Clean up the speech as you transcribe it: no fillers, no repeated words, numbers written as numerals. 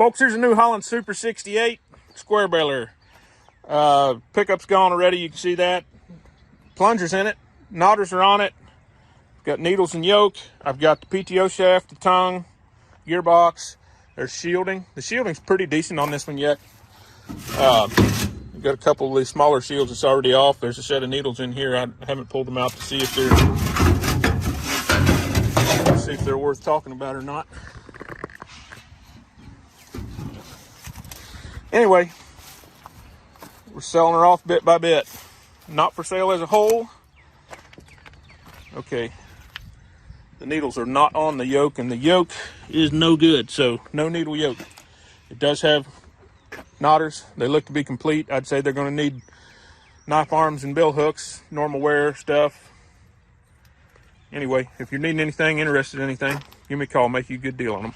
Folks, here's a new Holland Super 68 square baler. Pickup's gone already, you can see that. Plungers in it, knotters are on it. Got needles and yoke. I've got the PTO shaft, the tongue, gearbox. There's shielding. The shielding's pretty decent on this one yet. We've got a couple of these smaller shields that's already off. There's a set of needles in here. I haven't pulled them out to see if they're worth talking about or not. Anyway, we're selling her off bit by bit. Not for sale as a whole. Okay. The needles are not on the yoke, and the yoke is no good, so no needle yoke. It does have knotters. They look to be complete. I'd say they're going to need knife arms and bill hooks, normal wear stuff. Anyway, if you're needing anything, interested in anything, give me a call, make you a good deal on them.